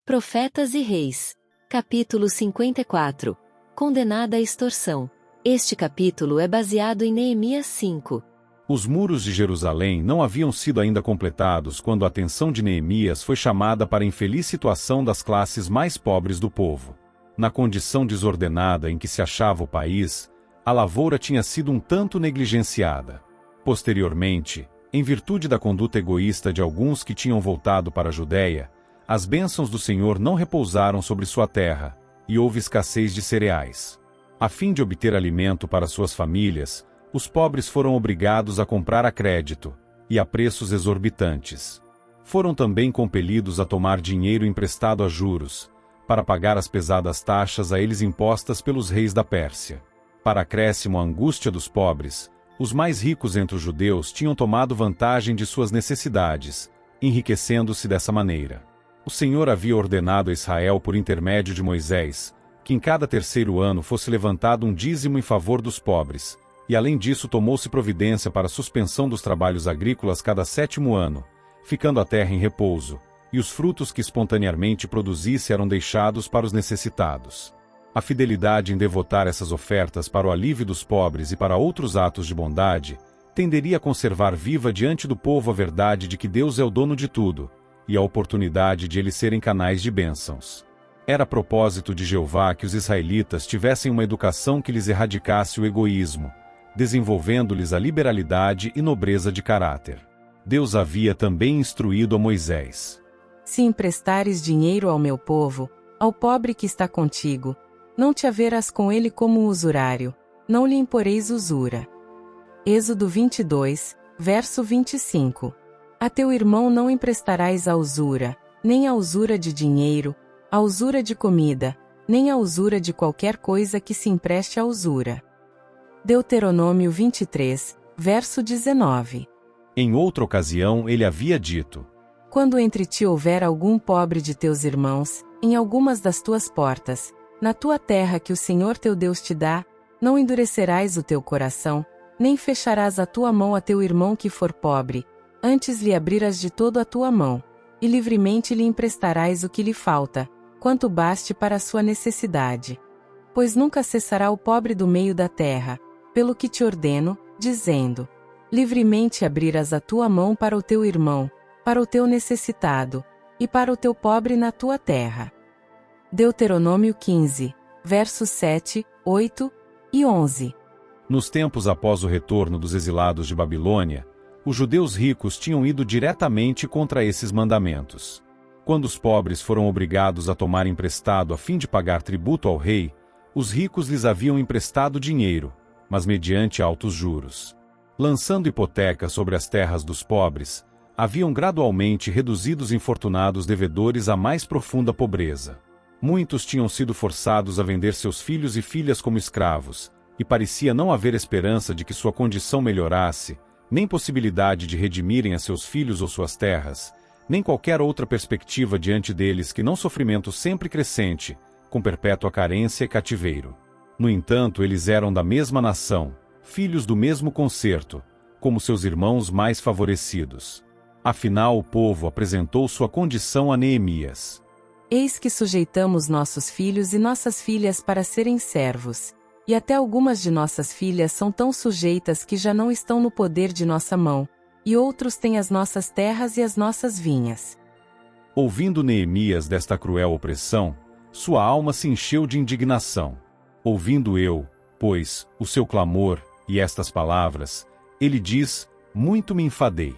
Profetas e Reis. Capítulo 54. Condenada à extorsão. Este capítulo é baseado em Neemias 5. Os muros de Jerusalém não haviam sido ainda completados quando a atenção de Neemias foi chamada para a infeliz situação das classes mais pobres do povo. Na condição desordenada em que se achava o país, a lavoura tinha sido um tanto negligenciada. Posteriormente, em virtude da conduta egoísta de alguns que tinham voltado para a Judéia, as bênçãos do Senhor não repousaram sobre sua terra, e houve escassez de cereais. A fim de obter alimento para suas famílias, os pobres foram obrigados a comprar a crédito, e a preços exorbitantes. Foram também compelidos a tomar dinheiro emprestado a juros, para pagar as pesadas taxas a eles impostas pelos reis da Pérsia. Para acréscimo à angústia dos pobres, os mais ricos entre os judeus tinham tomado vantagem de suas necessidades, enriquecendo-se dessa maneira. O Senhor havia ordenado a Israel por intermédio de Moisés, que em cada terceiro ano fosse levantado um dízimo em favor dos pobres, e além disso tomou-se providência para a suspensão dos trabalhos agrícolas cada 7º ano, ficando a terra em repouso, e os frutos que espontaneamente produzisse eram deixados para os necessitados. A fidelidade em devotar essas ofertas para o alívio dos pobres e para outros atos de bondade, tenderia a conservar viva diante do povo a verdade de que Deus é o dono de tudo, e a oportunidade de eles serem canais de bênçãos. Era propósito de Jeová que os israelitas tivessem uma educação que lhes erradicasse o egoísmo, desenvolvendo-lhes a liberalidade e nobreza de caráter. Deus havia também instruído a Moisés: Se emprestares dinheiro ao meu povo, ao pobre que está contigo, não te haverás com ele como usurário, não lhe imporeis usura. Êxodo 22, verso 25. A teu irmão não emprestarás a usura, nem a usura de dinheiro, a usura de comida, nem a usura de qualquer coisa que se empreste à usura. Deuteronômio 23, verso 19. Em outra ocasião ele havia dito: Quando entre ti houver algum pobre de teus irmãos, em algumas das tuas portas, na tua terra que o Senhor teu Deus te dá, não endurecerás o teu coração, nem fecharás a tua mão a teu irmão que for pobre, antes lhe abrirás de todo a tua mão, e livremente lhe emprestarás o que lhe falta, quanto baste para a sua necessidade. Pois nunca cessará o pobre do meio da terra, pelo que te ordeno, dizendo: livremente abrirás a tua mão para o teu irmão, para o teu necessitado, e para o teu pobre na tua terra. Deuteronômio 15, versos 7, 8 e 11. Nos tempos após o retorno dos exilados de Babilônia, os judeus ricos tinham ido diretamente contra esses mandamentos. Quando os pobres foram obrigados a tomar emprestado a fim de pagar tributo ao rei, os ricos lhes haviam emprestado dinheiro, mas mediante altos juros. Lançando hipoteca sobre as terras dos pobres, haviam gradualmente reduzido os infortunados devedores à mais profunda pobreza. Muitos tinham sido forçados a vender seus filhos e filhas como escravos, e parecia não haver esperança de que sua condição melhorasse, nem possibilidade de redimirem a seus filhos ou suas terras, nem qualquer outra perspectiva diante deles que não sofrimento sempre crescente, com perpétua carência e cativeiro. No entanto, eles eram da mesma nação, filhos do mesmo concerto, como seus irmãos mais favorecidos. Afinal, o povo apresentou sua condição a Neemias: Eis que sujeitamos nossos filhos e nossas filhas para serem servos, e até algumas de nossas filhas são tão sujeitas que já não estão no poder de nossa mão, e outros têm as nossas terras e as nossas vinhas. Ouvindo Neemias desta cruel opressão, sua alma se encheu de indignação. Ouvindo eu, pois, o seu clamor, e estas palavras, ele diz: muito me enfadei.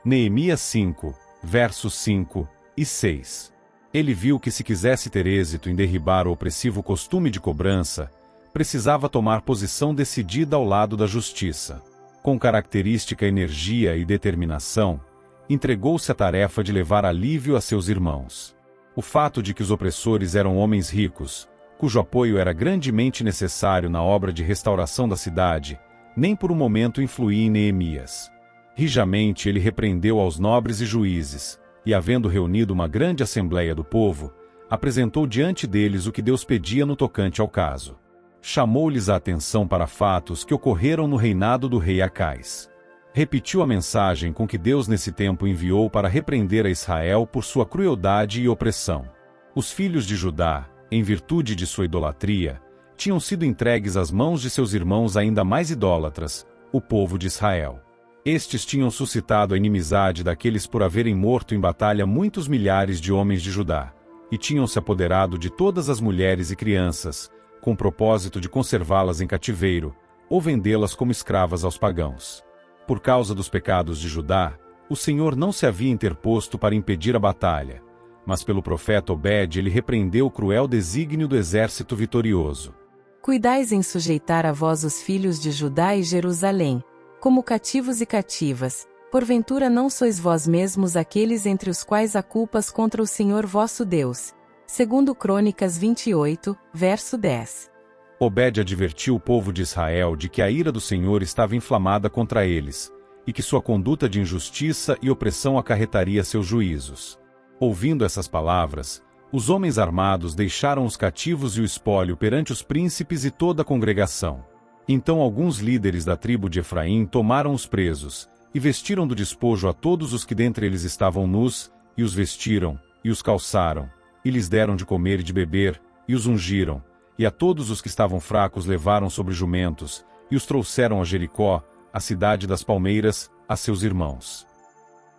Neemias 5, versos 5 e 6. Ele viu que se quisesse ter êxito em derribar o opressivo costume de cobrança, precisava tomar posição decidida ao lado da justiça. Com característica energia e determinação, entregou-se à tarefa de levar alívio a seus irmãos. O fato de que os opressores eram homens ricos, cujo apoio era grandemente necessário na obra de restauração da cidade, nem por um momento influía em Neemias. Rijamente ele repreendeu aos nobres e juízes, e havendo reunido uma grande assembleia do povo, apresentou diante deles o que Deus pedia no tocante ao caso. Chamou-lhes a atenção para fatos que ocorreram no reinado do rei Acais. Repetiu a mensagem com que Deus nesse tempo enviou para repreender a Israel por sua crueldade e opressão. Os filhos de Judá, em virtude de sua idolatria, tinham sido entregues às mãos de seus irmãos ainda mais idólatras, o povo de Israel. Estes tinham suscitado a inimizade daqueles por haverem morto em batalha muitos milhares de homens de Judá, e tinham se apoderado de todas as mulheres e crianças, com o propósito de conservá-las em cativeiro, ou vendê-las como escravas aos pagãos. Por causa dos pecados de Judá, o Senhor não se havia interposto para impedir a batalha, mas pelo profeta Obed ele repreendeu o cruel desígnio do exército vitorioso. Cuidais em sujeitar a vós os filhos de Judá e Jerusalém, como cativos e cativas, porventura não sois vós mesmos aqueles entre os quais há culpas contra o Senhor vosso Deus. Segundo Crônicas 28, verso 10. Obed advertiu o povo de Israel de que a ira do Senhor estava inflamada contra eles, e que sua conduta de injustiça e opressão acarretaria seus juízos. Ouvindo essas palavras, os homens armados deixaram os cativos e o espólio perante os príncipes e toda a congregação. Então alguns líderes da tribo de Efraim tomaram os presos, e vestiram do despojo a todos os que dentre eles estavam nus, e os vestiram, e os calçaram, e lhes deram de comer e de beber, e os ungiram, e a todos os que estavam fracos levaram sobre jumentos, e os trouxeram a Jericó, a cidade das palmeiras, a seus irmãos.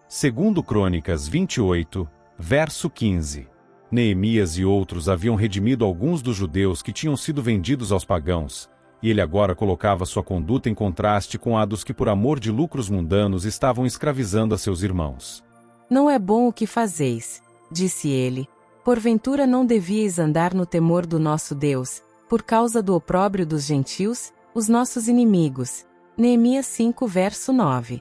Segundo Crônicas 28, verso 15. Neemias e outros haviam redimido alguns dos judeus que tinham sido vendidos aos pagãos, e ele agora colocava sua conduta em contraste com a dos que por amor de lucros mundanos estavam escravizando a seus irmãos. Não é bom o que fazeis, disse ele. Porventura não devíeis andar no temor do nosso Deus, por causa do opróbrio dos gentios, os nossos inimigos. Neemias 5 verso 9.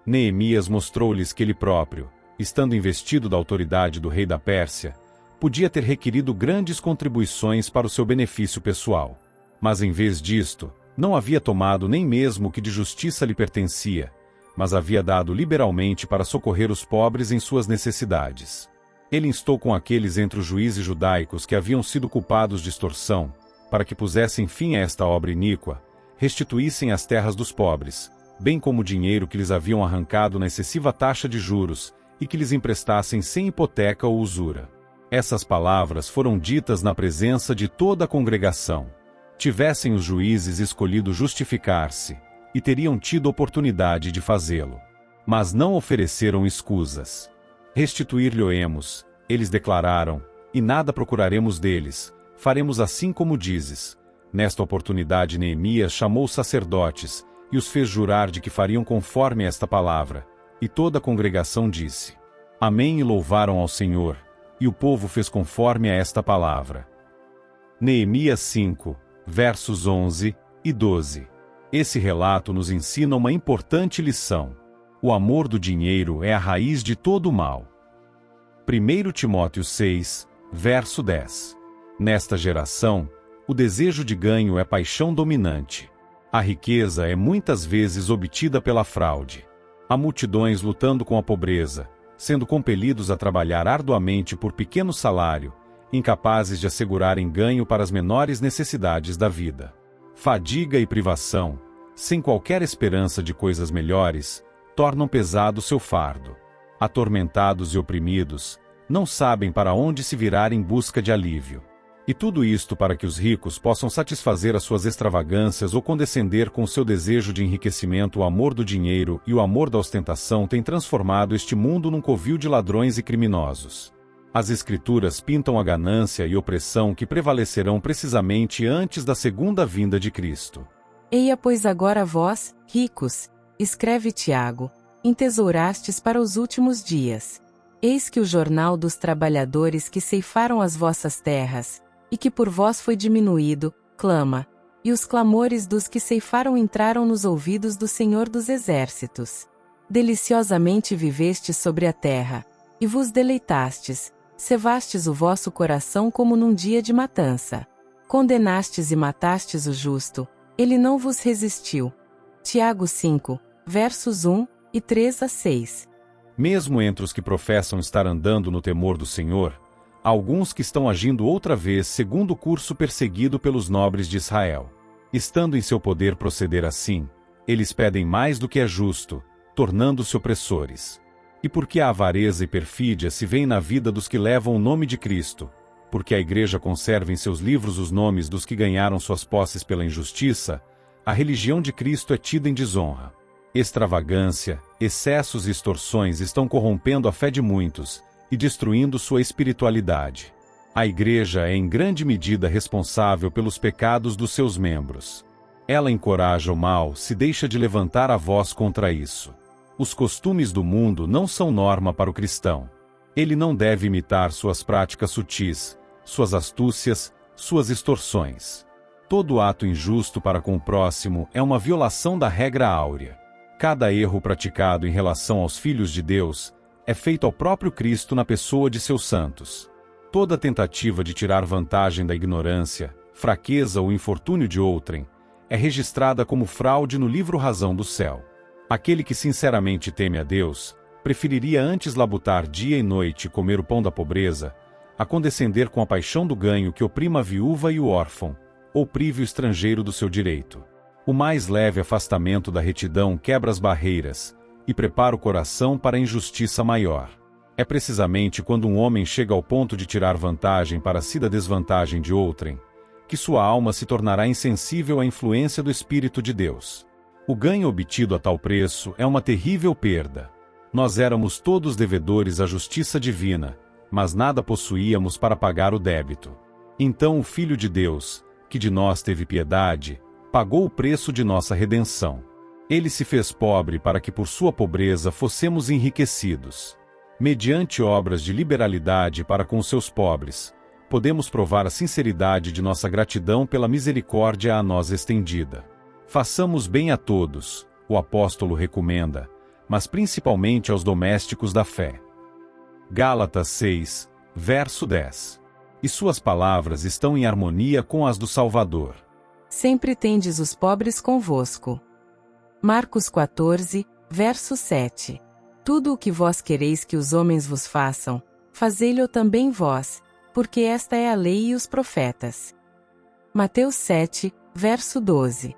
Neemias mostrou-lhes que ele próprio, estando investido da autoridade do rei da Pérsia, podia ter requerido grandes contribuições para o seu benefício pessoal. Mas em vez disto, não havia tomado nem mesmo o que de justiça lhe pertencia, mas havia dado liberalmente para socorrer os pobres em suas necessidades. Ele instou com aqueles entre os juízes judaicos que haviam sido culpados de extorsão, para que pusessem fim a esta obra iníqua, restituíssem as terras dos pobres, bem como o dinheiro que lhes haviam arrancado na excessiva taxa de juros, e que lhes emprestassem sem hipoteca ou usura. Essas palavras foram ditas na presença de toda a congregação. Tivessem os juízes escolhido justificar-se, e teriam tido oportunidade de fazê-lo. Mas não ofereceram escusas. Restituir-lhe-emos, eles declararam, e nada procuraremos deles, faremos assim como dizes. Nesta oportunidade Neemias chamou os sacerdotes, e os fez jurar de que fariam conforme esta palavra, e toda a congregação disse: Amém, e louvaram ao Senhor, e o povo fez conforme a esta palavra. Neemias 5, versos 11 e 12. Esse relato nos ensina uma importante lição. O amor do dinheiro é a raiz de todo o mal. 1 Timóteo 6, verso 10. Nesta geração, o desejo de ganho é paixão dominante. A riqueza é muitas vezes obtida pela fraude. Há multidões lutando com a pobreza, sendo compelidos a trabalhar arduamente por pequeno salário, incapazes de assegurarem ganho para as menores necessidades da vida. Fadiga e privação, sem qualquer esperança de coisas melhores, tornam pesado seu fardo. Atormentados e oprimidos, não sabem para onde se virar em busca de alívio. E tudo isto para que os ricos possam satisfazer as suas extravagâncias ou condescender com o seu desejo de enriquecimento. O amor do dinheiro e o amor da ostentação têm transformado este mundo num covil de ladrões e criminosos. As Escrituras pintam a ganância e opressão que prevalecerão precisamente antes da segunda vinda de Cristo. Eia, pois agora vós, ricos, escreve Tiago, entesourastes para os últimos dias. Eis que o jornal dos trabalhadores que ceifaram as vossas terras, e que por vós foi diminuído, clama, e os clamores dos que ceifaram entraram nos ouvidos do Senhor dos Exércitos. Deliciosamente vivestes sobre a terra, e vos deleitastes, cevastes o vosso coração como num dia de matança. Condenastes e matastes o justo, ele não vos resistiu. Tiago 5, versos 1 e 3 a 6. Mesmo entre os que professam estar andando no temor do Senhor, há alguns que estão agindo outra vez segundo o curso perseguido pelos nobres de Israel. Estando em seu poder proceder assim, eles pedem mais do que é justo, tornando-se opressores. E porque a avareza e perfídia se veem na vida dos que levam o nome de Cristo, porque a Igreja conserva em seus livros os nomes dos que ganharam suas posses pela injustiça, a religião de Cristo é tida em desonra. Extravagância, excessos e extorsões estão corrompendo a fé de muitos e destruindo sua espiritualidade. A Igreja é em grande medida responsável pelos pecados dos seus membros. Ela encoraja o mal, se deixa de levantar a voz contra isso. Os costumes do mundo não são norma para o cristão. Ele não deve imitar suas práticas sutis, suas astúcias, suas extorsões. Todo ato injusto para com o próximo é uma violação da regra áurea. Cada erro praticado em relação aos filhos de Deus é feito ao próprio Cristo na pessoa de seus santos. Toda tentativa de tirar vantagem da ignorância, fraqueza ou infortúnio de outrem é registrada como fraude no livro Razão do Céu. Aquele que sinceramente teme a Deus preferiria antes labutar dia e noite e comer o pão da pobreza, a condescender com a paixão do ganho que oprima a viúva e o órfão, ou prive o estrangeiro do seu direito. O mais leve afastamento da retidão quebra as barreiras e prepara o coração para a injustiça maior. É precisamente quando um homem chega ao ponto de tirar vantagem para si da desvantagem de outrem, que sua alma se tornará insensível à influência do Espírito de Deus. O ganho obtido a tal preço é uma terrível perda. Nós éramos todos devedores à justiça divina, mas nada possuíamos para pagar o débito. Então o Filho de Deus, que de nós teve piedade, pagou o preço de nossa redenção. Ele se fez pobre para que por sua pobreza fossemos enriquecidos. Mediante obras de liberalidade para com os seus pobres, podemos provar a sinceridade de nossa gratidão pela misericórdia a nós estendida. Façamos bem a todos, o apóstolo recomenda, mas principalmente aos domésticos da fé. Gálatas 6, verso 10. E suas palavras estão em harmonia com as do Salvador. Sempre tendes os pobres convosco. Marcos 14, verso 7. Tudo o que vós quereis que os homens vos façam, fazei-lo também vós, porque esta é a lei e os profetas. Mateus 7, verso 12.